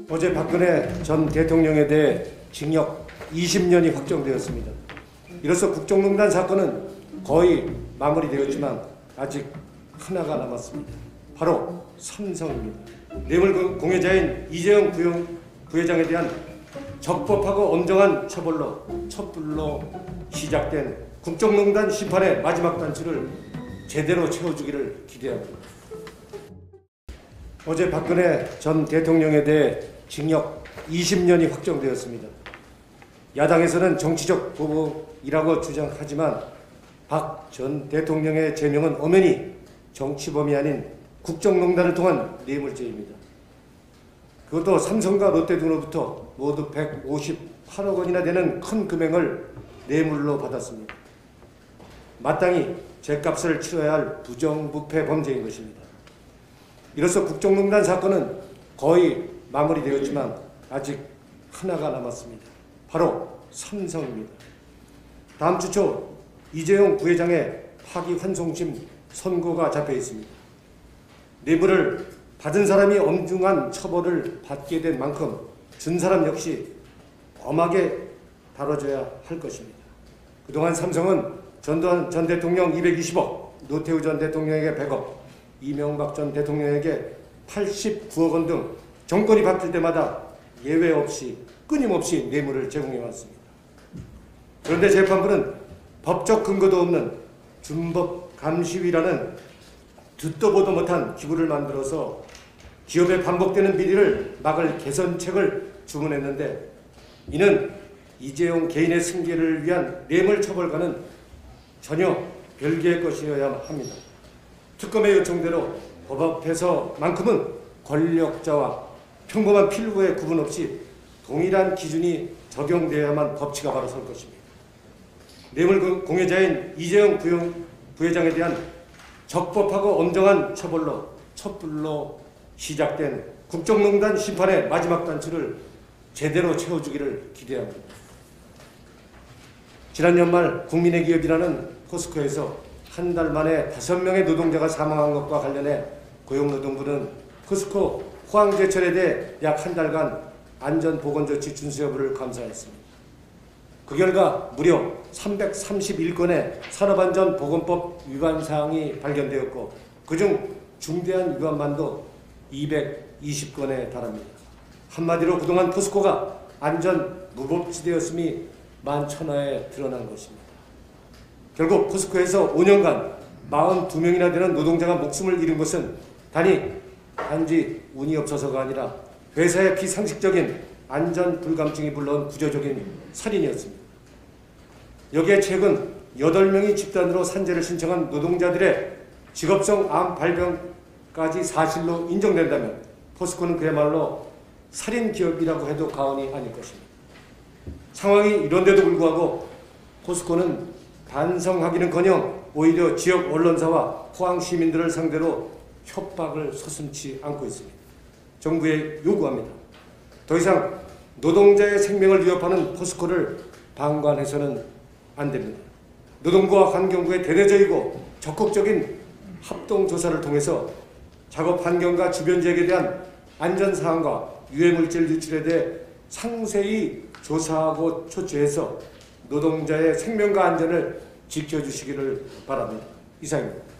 어제 박근혜 전 대통령에 대해 징역 20년이 확정되었습니다. 이로써 국정농단 사건은 거의 마무리되었지만 아직 하나가 남았습니다. 바로 삼성입니다. 뇌물 공여자인 이재용 부회장에 대한 적법하고 엄정한 첩불로 시작된 국정농단 심판의 마지막 단추를 제대로 채워주기를 기대합니다. 어제 박근혜 전 대통령에 대해 징역 20년이 확정되었습니다. 야당에서는 정치적 보복이라고 주장하지만 박 전 대통령의 제명은 엄연히 정치범이 아닌 국정농단을 통한 뇌물죄입니다. 그것도 삼성과 롯데 등으로부터 모두 158억 원이나 되는 큰 금액을 뇌물로 받았습니다. 마땅히 죗값을 치러야 할 부정부패 범죄인 것입니다. 이로써 국정농단 사건은 거의 마무리되었지만 아직 하나가 남았습니다. 바로 삼성입니다. 다음 주 초 이재용 부회장의 파기환송심 선고가 잡혀 있습니다. 뇌물을 받은 사람이 엄중한 처벌을 받게 된 만큼 준 사람 역시 엄하게 다뤄져야 할 것입니다. 그동안 삼성은 전두환 전 대통령 220억, 노태우 전 대통령에게 100억, 이명박 전 대통령에게 89억 원 등 정권이 바뀔 때마다 예외 없이 끊임없이 뇌물을 제공해 왔습니다. 그런데 재판부는 법적 근거도 없는 준법감시위라는 듣도 보도 못한 기구를 만들어서 기업의 반복되는 비리를 막을 개선책을 주문했는데 이는 이재용 개인의 승계를 위한 뇌물 처벌과는 전혀 별개의 것이어야 합니다. 특검의 요청대로 법 앞에서만큼은 권력자와 평범한 필부의 구분 없이 동일한 기준이 적용되어야만 법치가 바로 설 것입니다. 뇌물 공여자인 이재용 부회장에 대한 적법하고 엄정한 첩불로 시작된 국정농단 심판의 마지막 단추를 제대로 채워주기를 기대합니다. 지난 연말 국민의 기업이라는 포스코에서 한 달 만에 5명의 노동자가 사망한 것과 관련해 고용노동부는 포스코 포항제철에 대해 약 한 달간 안전보건조치 준수 여부를 감사했습니다. 그 결과 무려 331건의 산업안전보건법 위반 사항이 발견되었고 그중 중대한 위반만도 220건에 달합니다. 한마디로 그동안 포스코가 안전 무법지대였음이 만천하에 드러난 것입니다. 결국 포스코에서 5년간 42명이나 되는 노동자가 목숨을 잃은 것은 단지 운이 없어서가 아니라 회사의 비상식적인 안전 불감증이 불러온 구조적인 살인이었습니다. 여기에 최근 8명이 집단으로 산재를 신청한 노동자들의 직업성 암 발병까지 사실로 인정된다면 포스코는 그야말로 살인 기업이라고 해도 과언이 아닐 것입니다. 상황이 이런데도 불구하고 포스코는 반성하기는커녕 오히려 지역 언론사와 포항 시민들을 상대로 협박을 서슴지 않고 있습니다. 정부에 요구합니다. 더 이상 노동자의 생명을 위협하는 포스코를 방관해서는 안 됩니다. 노동부와 환경부의 대대적이고 적극적인 합동조사를 통해서 작업 환경과 주변 지역에 대한 안전사항과 유해물질 유출에 대해 상세히 조사하고 조치해서 노동자의 생명과 안전을 지켜주시기를 바랍니다. 이상입니다.